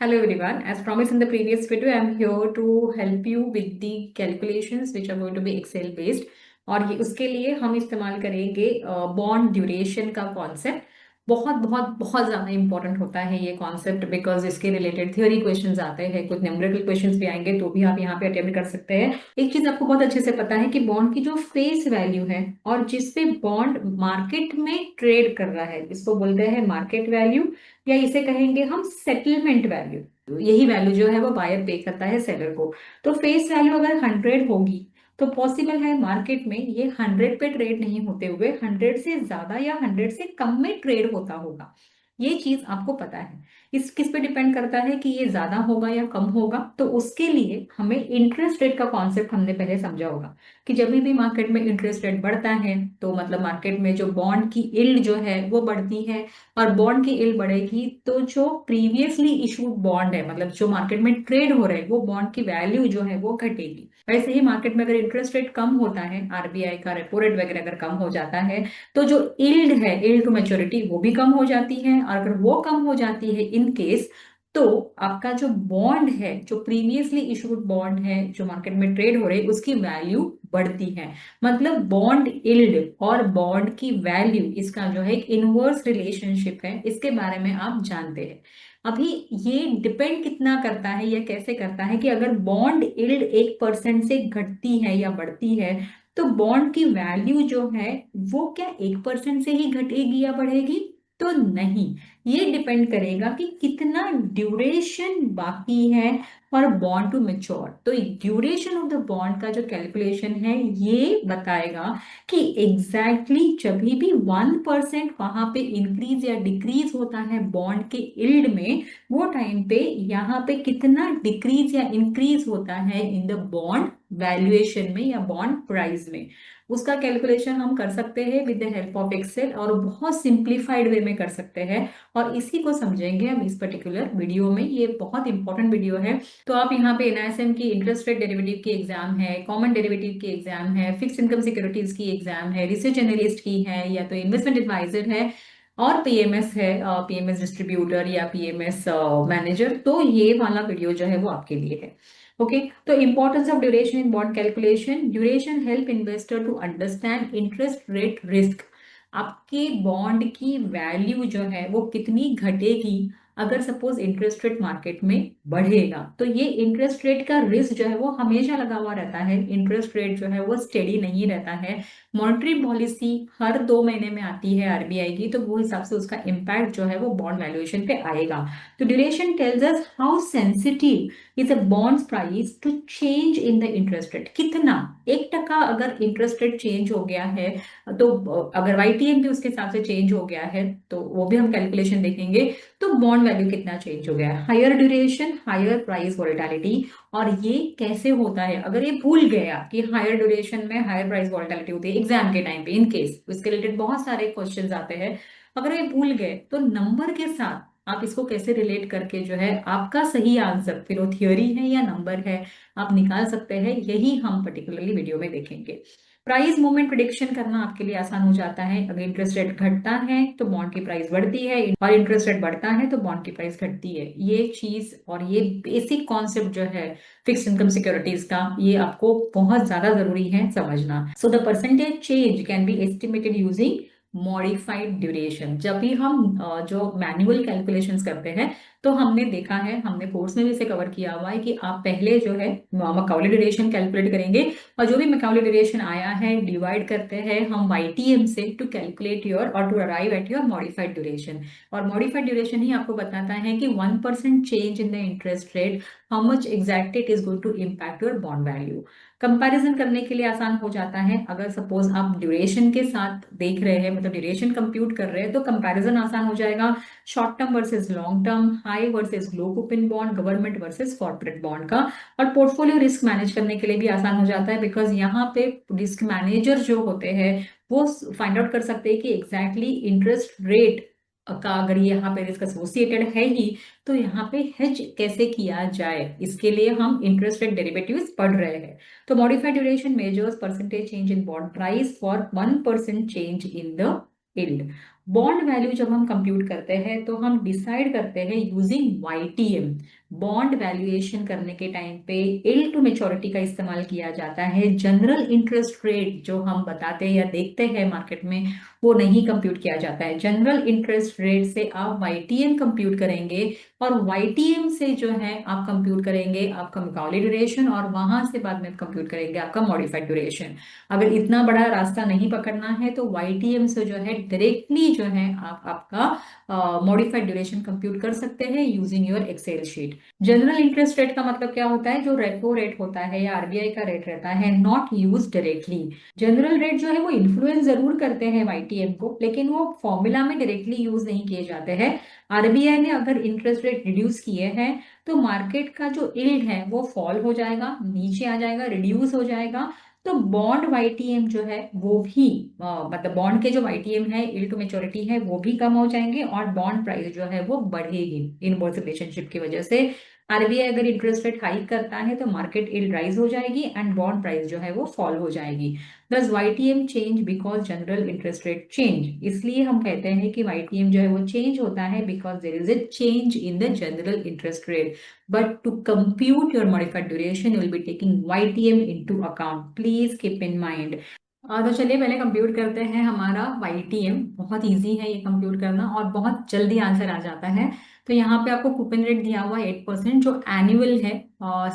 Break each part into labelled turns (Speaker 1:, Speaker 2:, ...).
Speaker 1: Hello everyone. As promised in the previous video, I am here to help you with the calculations which are going to be Excel based. और ये उसके लिए हम इस्तेमाल करेंगे bond duration का concept. बहुत बहुत बहुत ज़्यादा इंपॉर्टेंट होता है ये कॉन्सेप्ट बिकॉज इसके रिलेटेड थ्योरी क्वेश्चंस आते हैं, कुछ न्यूमेरिकल क्वेश्चंस भी आएंगे तो भी आप यहाँ पे अटेम्प्ट कर सकते हैं। एक चीज़ आपको बहुत अच्छे से पता है कि बॉन्ड की जो फेस वैल्यू है और जिस पे बॉन्ड मार्केट में ट्रेड कर रहा है इसको बोलते हैं मार्केट वैल्यू, या इसे कहेंगे हम सेटलमेंट वैल्यू। यही वैल्यू जो है वो बायर पे करता है सेलर को। तो फेस वैल्यू अगर 100 होगी तो पॉसिबल है मार्केट में ये 100 पे ट्रेड नहीं होते हुए 100 से ज्यादा या 100 से कम में ट्रेड होता होगा। ये चीज आपको पता है। इस किस पे डिपेंड करता है कि ये ज्यादा होगा या कम होगा, तो उसके लिए हमें इंटरेस्ट रेट का कॉन्सेप्ट हमने पहले समझा होगा कि जब भी मार्केट में इंटरेस्ट रेट बढ़ता है तो मतलब मार्केट में जो बॉन्ड की इल्ड जो है वो बढ़ती है। और बॉन्ड की इल्ड बढ़ेगी तो जो प्रीवियसली इशूड बॉन्ड है, मतलब जो मार्केट में ट्रेड हो रहे हैं, वो बॉन्ड की वैल्यू जो है वो घटेगी। वैसे ही मार्केट में अगर इंटरेस्ट रेट कम होता है, आरबीआई का रेपो रेट वगैरह अगर कम हो जाता है, तो जो इल्ड है, इल्ड टू मैच्योरिटी, वो भी कम हो जाती है। और अगर वो कम हो जाती है इन केस, तो आपका जो बॉन्ड है, जो प्रीवियसली इशूड बॉन्ड है जो मार्केट में ट्रेड हो रहे हैं, उसकी वैल्यू बढ़ती है। मतलब बॉन्ड इल्ड और बॉन्ड की वैल्यू, इसका जो है एक इनवर्स रिलेशनशिप है, इसके बारे में आप जानते हैं। अभी ये डिपेंड कितना करता है या कैसे करता है कि अगर बॉन्ड इल्ड 1% से घटती है या बढ़ती है, तो बॉन्ड की वैल्यू जो है वो क्या 1% से ही घटेगी या बढ़ेगी? तो नहीं, ये डिपेंड करेगा कि कितना ड्यूरेशन बाकी है फॉर बॉन्ड टू मेच्योर। तो ड्यूरेशन ऑफ द बॉन्ड का जो कैलकुलेशन है ये बताएगा कि एग्जैक्टली जब भी 1% वहां पे इंक्रीज या डिक्रीज होता है बॉन्ड के इल्ड में, वो टाइम पे यहाँ पे कितना डिक्रीज या इंक्रीज होता है इन द बॉन्ड वैल्यूएशन में या बॉन्ड प्राइस में। उसका कैलकुलेशन हम कर सकते हैं with the help of Excel, और बहुत सिंप्लीफाइड वे में कर सकते हैं। और इसी को समझेंगे हम इस पर्टिकुलर वीडियो में। ये बहुत इंपॉर्टेंट वीडियो है। तो आप यहाँ पे एनआईएसएम की इंटरेस्ट रेट डेरिवेटिव की एग्जाम है, कॉमन डेरिवेटिव की एग्जाम है, फिक्स इनकम सिक्योरिटीज की एग्जाम है, रिसर्च एनालिस्ट की है, या तो इन्वेस्टमेंट एडवाइजर है, और पीएमएस है, पीएमएस डिस्ट्रीब्यूटर या पीएमएस मैनेजर, तो ये वाला वीडियो जो है वो आपके लिए है। ओके, तो importance of duration in bond calculation. Duration help investor to understand interest rate risk. आपके बॉन्ड की वैल्यू जो है वो कितनी घटेगी अगर सपोज इंटरेस्ट रेट मार्केट में बढ़ेगा। तो ये इंटरेस्ट रेट का रिस्क जो है वो हमेशा लगा हुआ रहता है। इंटरेस्ट रेट जो है वो स्टेडी नहीं रहता है। मॉनेटरी पॉलिसी हर 2 महीने में आती है आरबीआई की, तो वो हिसाब से उसका इम्पैक्ट जो है वो बॉन्ड वैल्यूएशन पे आएगा। तो duration tells us how sensitive is a bond's price to change in the interest rate. कितना 1% अगर इंटरेस्ट रेट चेंज हो गया है, तो अगर वाईटीएम भी उसके हिसाब से चेंज हो गया है तो वो भी हम कैलकुलेशन देखेंगे। तो बॉन्ड वैल्यू कितना चेंज हो गया है? Higher duration, higher price volatility. और ये कैसे होता है? अगर ये भूल गया कि हायर ड्यूरेशन में हायर प्राइस वोलेटिलिटी होती है एग्जाम के टाइम पे, इन केस इसके रिलेटेड बहुत सारे क्वेश्चंस आते हैं, अगर ये भूल गए तो नंबर के साथ आप इसको कैसे रिलेट करके जो है आपका सही आंसर, फिर वो थियोरी है या नंबर है, आप निकाल सकते हैं। यही हम पर्टिकुलरली वीडियो में देखेंगे। प्राइस मूवमेंट प्रिडिक्शन करना आपके लिए आसान हो जाता है। अगर इंटरेस्ट रेट घटता है तो बॉन्ड की प्राइस बढ़ती है, और इंटरेस्ट रेट बढ़ता है तो बॉन्ड की प्राइस घटती है। ये चीज और ये बेसिक कॉन्सेप्ट जो है फिक्स इनकम सिक्योरिटीज का, ये आपको बहुत ज्यादा जरूरी है समझना। So the percentage change can be estimated using modified duration. जब भी हम जो मैनुअल कैलकुलेशंस करते हैं, तो हमने देखा है, हमने कोर्स में भी इसे कवर किया हुआ है कि आप पहले जो है मकाउली ड्यूरेशन कैलकुलेट करेंगे, और जो भी मकाउली ड्यूरेशन आया है डिवाइड करते हैं हम वाईटीएम से टू कैलकुलेट योर और to arrive at your modified duration. और मॉडिफाइड ड्यूरेशन ही आपको बताता है कि 1% change in the interest rate, how much exactly it is going to impact your bond value. Comparison करने के लिए आसान हो जाता है। अगर सपोज आप ड्यूरेशन के साथ देख रहे हैं, मतलब ड्यूरेशन कंप्यूट कर रहे हैं, तो कंपैरिजन आसान हो जाएगा। Short term versus long term, high versus low coupon bond, government versus corporate bond का। और पोर्टफोलियो रिस्क मैनेज करने के लिए भी आसान हो जाता है, बिकॉज यहाँ पे रिस्क मैनेजर जो होते हैं वो फाइंड आउट कर सकते हैं कि एग्जैक्टली इंटरेस्ट रेट का अगर यहाँ पे रिस्क एसोसिएटेड है ही, तो यहाँ पे हेज कैसे किया जाए, इसके लिए हम इंटरेस्ट रेट डेरिवेटिव्स पढ़ रहे हैं। तो modified duration measures percentage change in bond price for 1% change in the yield। Bond value जब हम कंप्यूट करते हैं तो हम डिसाइड करते हैं यूजिंग वाईटीएम। बॉन्ड वैल्यूएशन करने के टाइम पे इल टू मेच्योरिटी का इस्तेमाल किया जाता है। जनरल इंटरेस्ट रेट जो हम बताते हैं या देखते हैं मार्केट में, वो नहीं कंप्यूट किया जाता है। जनरल इंटरेस्ट रेट से आप वाईटीएम कंप्यूट करेंगे और वाईटीएम से जो है आप कंप्यूट करेंगे आपका मैकॉले ड्यूरेशन, और वहां से बाद में कंप्यूट करेंगे आपका मॉडिफाइड ड्यूरेशन। अगर इतना बड़ा रास्ता नहीं पकड़ना है तो वाईटीएम से जो है डायरेक्टली जो है आप आपका मॉडिफाइड ड्यूरेशन कंप्यूट कर सकते हैं using your Excel sheet. General interest rate का मतलब क्या होता है? जो रेपो रेट होता है या आरबीआई का रेट रहता है, not use directly. General rate जो है वो इन्फ्लुएंस जरूर करते हैं वाईटीएम को, लेकिन वो फॉर्मूला में डायरेक्टली यूज नहीं किए जाते हैं। आरबीआई ने अगर इंटरेस्ट रेट रिड्यूस किए हैं तो मार्केट का जो यील्ड है वो फॉल हो जाएगा, नीचे आ जाएगा, रिड्यूस हो जाएगा। तो बॉन्ड वाईटीएम जो है वो भी मतलब बॉन्ड के जो वाईटीएम है, यील्ड टू मेच्योरिटी है, वो भी कम हो जाएंगे और बॉन्ड प्राइस जो है वो बढ़ेगी इनवर्स रिलेशनशिप की वजह से। आरबीआई अगर इंटरेस्ट रेट हाइक करता है तो मार्केट यील्ड राइज हो जाएगी एंड बॉन्ड प्राइस जो है वो फॉल हो जाएगी। दस YTM change because general interest rate change. इसलिए हम कहते हैं कि वाईटीएम जो है वो चेंज होता है because there is a change in the general interest rate. But to compute your modified duration, you will be taking YTM into account. Please keep in mind. तो चलिए पहले कंप्यूट करते हैं हमारा YTM। बहुत इजी है ये कंप्यूट करना और बहुत जल्दी आंसर आ जाता है। तो यहाँ पे आपको कूपन रेट दिया हुआ है 8%, जो एनुअल है।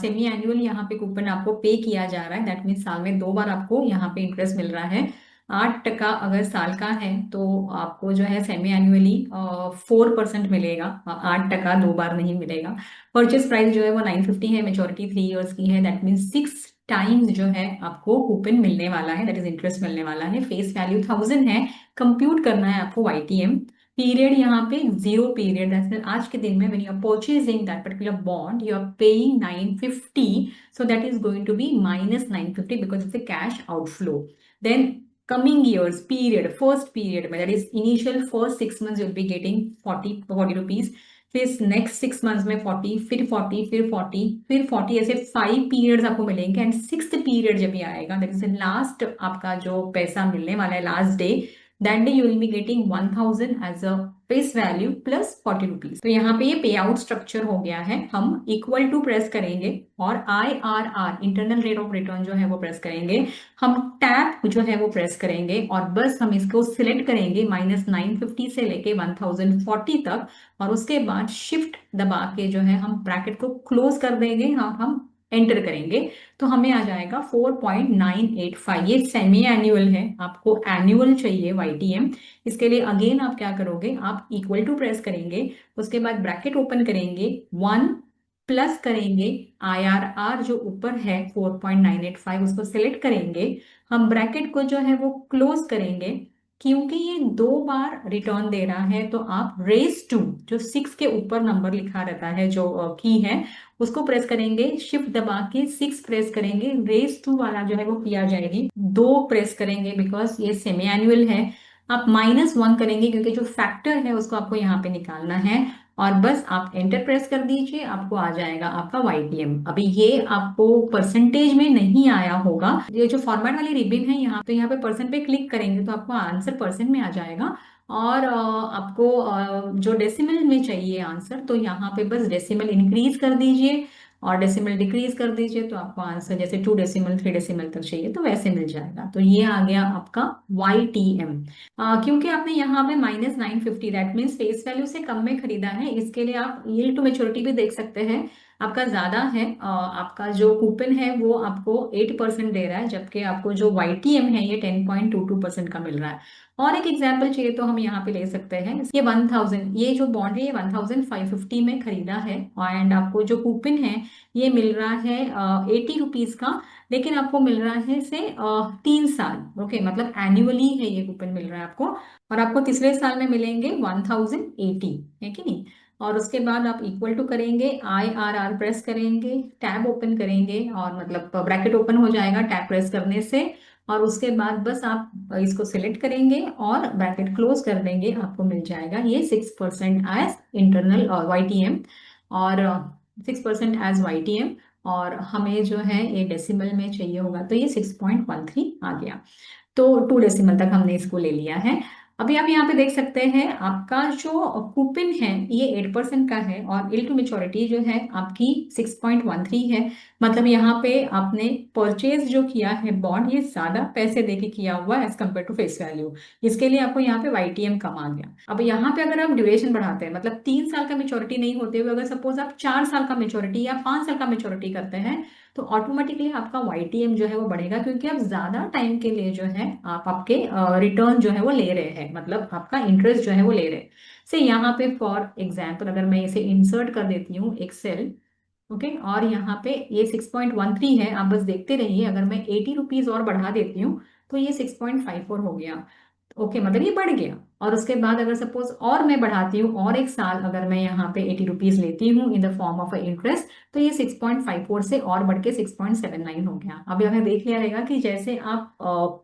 Speaker 1: सेमी एनुअल यहाँ पे कूपन आपको पे किया जा रहा है, दैट मीन्स साल में 2 बार आपको यहाँ पे इंटरेस्ट मिल रहा है। 8% अगर साल का है तो आपको जो है सेमी एनुअली 4% मिलेगा। 8% 2 बार नहीं मिलेगा। परचेस प्राइस जो है वो 950 है, मेच्योरिटी 3 इयर्स की है, दैट मीन्स 6 टाइम्स जो है आपको कूपन मिलने वाला है, दैट इज इंटरेस्ट मिलने वाला है। फेस वैल्यू 1000 है। कंप्यूट करना है आपको वाईटीएम। पीरियड यहाँ पे 0 पीरियड, दैट्स मीन आज के दिन में when you are purchasing that particular bond you are paying 950, so that is going to be minus 950 because it's a cash outflow. Then coming years period, first period में that is initial first 6 months you'll be getting 40 rupees, फिर next 6 months में 40, फिर 40, फिर 40, फिर 40, ऐसे 5 periods आपको मिलेंगे। And sixth period जब भी आएगा, दैट इज लास्ट आपका जो पैसा मिलने वाला है last day, that day you will be getting 1000 as a face value plus 40 rupees. तो यहाँ पे ये पे आउट स्ट्रक्चर हो गया है। हम इक्वल टू प्रेस करेंगे और IRR internal rate of return जो है वो प्रेस करेंगे। हम टैब जो है वो प्रेस करेंगे और बस हम इसको सिलेक्ट करेंगे -950 से लेके 1040 तक, और उसके बाद शिफ्ट दबा के जो है हम ब्रैकेट को क्लोज कर देंगे। हम एंटर करेंगे तो हमें आ जाएगा 4.985। ये सेमी एनुअल है, आपको एनुअल चाहिए वाईटीएम। इसके लिए अगेन आप क्या करोगे, आप इक्वल टू प्रेस करेंगे, उसके बाद ब्रैकेट ओपन करेंगे, 1 प्लस करेंगे IRR जो ऊपर है 4.985, उसको सिलेक्ट करेंगे। हम ब्रैकेट को जो है वो क्लोज करेंगे। क्योंकि ये 2 बार रिटर्न दे रहा है तो आप रेस टू, जो 6 के ऊपर नंबर लिखा रहता है जो की है, उसको प्रेस करेंगे, शिफ्ट दबा के 6 प्रेस करेंगे, रेस टू वाला जो है वो किया जाएगी 2 प्रेस करेंगे बिकॉज ये सेमी एनुअल है। आप -1 करेंगे क्योंकि जो फैक्टर है उसको आपको यहाँ पे निकालना है, और बस आप एंटर प्रेस कर दीजिए, आपको आ जाएगा आपका वाईटीएम। अभी ये आपको परसेंटेज में नहीं आया होगा, ये जो फॉर्मेट वाली रिबिन है यहाँ पे, यहाँ पे परसेंट पे क्लिक करेंगे तो आपको आंसर परसेंट में आ जाएगा। और आपको जो डेसिमल में चाहिए आंसर, तो यहाँ पे बस डेसिमल इंक्रीज कर दीजिए और डेसिमल डिक्रीज कर दीजिए, तो आपको आंसर जैसे 2 डेसिमल 3 डेसिमल तक चाहिए तो वैसे मिल जाएगा। तो ये आ गया आपका YTM। क्योंकि आपने यहाँ पे -950 दैट मीन्स फेस वैल्यू से कम में खरीदा है, इसके लिए आप यील्ड टू मेच्योरिटी भी देख सकते हैं, आपका ज्यादा है। आपका जो कूपन है वो आपको 8% दे रहा है, जबकि आपको जो YTM है ये 10.22% का मिल रहा है। और एक एग्जाम्पल चाहिए तो हम यहाँ पे ले सकते हैं, ये 1000, ये जो बॉन्ड है ये 1550 में खरीदा है, एंड आपको जो कूपन है ये मिल रहा है 80 रुपीज का, लेकिन आपको मिल रहा है से 3 साल। ओके, मतलब एनुअली है ये कूपन मिल रहा है आपको, और आपको तीसरे साल में मिलेंगे 1080, है कि नहीं। और उसके बाद आप इक्वल टू करेंगे, IRR प्रेस करेंगे, टैब ओपन करेंगे, और मतलब ब्रैकेट ओपन हो जाएगा टैब प्रेस करने से, और उसके बाद बस आप इसको सिलेक्ट करेंगे और ब्रैकेट क्लोज कर देंगे, आपको मिल जाएगा ये 6% एज इंटरनल YTM, और 6% एज YTM। और हमें जो है ये डेसिमल में चाहिए होगा तो ये 6.13 आ गया। तो 2 डेसिमल तक हमने इसको ले लिया है। अभी आप यहाँ पे देख सकते हैं आपका जो कूपन है ये 8% का है और इल टू मेच्योरिटी जो है आपकी 6.13 है। मतलब यहाँ पे आपने परचेज जो किया है बॉन्ड ये ज्यादा पैसे देके किया हुआ है as compare to face value. इसके लिए आपको यहाँ पे वाईटीएम कम आ गया। अब यहाँ पे अगर आप ड्यूरेशन बढ़ाते हैं, मतलब 3 साल का मेच्योरिटी नहीं होते हुए अगर सपोज आप 4 साल का मेच्योरिटी या 5 साल का मेच्योरिटी करते हैं, तो ऑटोमेटिकली आपका वाईटीएम जो है वो बढ़ेगा, क्योंकि आप ज्यादा टाइम के लिए जो है आप आपके रिटर्न जो है वो ले रहे हैं, मतलब आपका इंटरेस्ट जो है वो ले रहे हैं। से यहाँ पे फॉर एग्जाम्पल अगर मैं इसे इंसर्ट कर देती हूँ एक्सेल, ओके, और यहाँ पे ये 6.13 है, आप बस देखते रहिए, अगर मैं 80 रुपीज और बढ़ा देती हूँ तो ये 6.54 हो गया। ओके, मतलब ये बढ़ गया। और उसके बाद अगर सपोज और मैं बढ़ाती हूँ और एक साल अगर मैं यहाँ पे 80 रुपीज लेती हूँ in the form of interest, तो ये 6.54 से और बढ़ के 6.79 हो गया। अभी आपने देख लिया रहेगा कि जैसे आप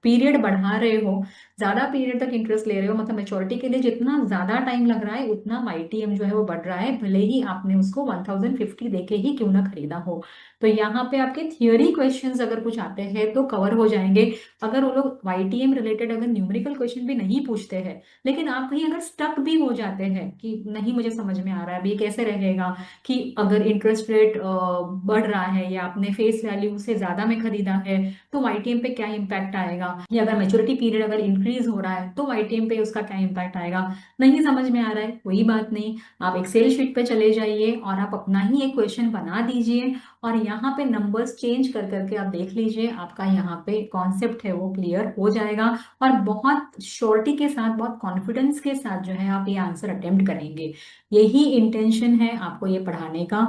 Speaker 1: पीरियड बढ़ा रहे हो, ज्यादा पीरियड तक इंटरेस्ट ले रहे हो, मतलब मेच्योरिटी के लिए जितना ज्यादा टाइम लग रहा है उतना वाईटीएम जो है वो बढ़ रहा है, भले ही आपने उसको 1050 देके ही क्यों ना खरीदा हो। तो यहाँ पे आपके थियोरी क्वेश्चंस अगर कुछ आते हैं तो कवर हो जाएंगे। अगर वो लोग वाईटीएम रिलेटेड अगर न्यूमेरिकल क्वेश्चन भी नहीं पूछते हैं, लेकिन आप कहीं अगर स्टक भी हो जाते हैं कि नहीं मुझे समझ में आ रहा है अभी ये कैसे रहेगा, कि अगर इंटरेस्ट रेट बढ़ रहा है या आपने फेस वैल्यू से ज्यादा में खरीदा है तो वाईटीएम पे क्या इम्पैक्ट आएगा, या अगर मेच्योरिटी पीरियड अगर इंक्रीज हो रहा है तो वाईटीएम पे उसका क्या इम्पैक्ट आएगा, नहीं समझ में आ रहा है, कोई बात नहीं, आप एक्सेल शीट पे चले जाइए और आप अपना ही एक क्वेश्चन बना दीजिए और यहाँ पे नंबर्स चेंज कर करके आप देख लीजिए, आपका यहाँ पे कॉन्सेप्ट है वो क्लियर हो जाएगा और बहुत श्योरिटी के साथ, बहुत कॉन्फिडेंस के साथ जो है आप ये आंसर अटेम्प्ट करेंगे। यही इंटेंशन है आपको ये पढ़ाने का।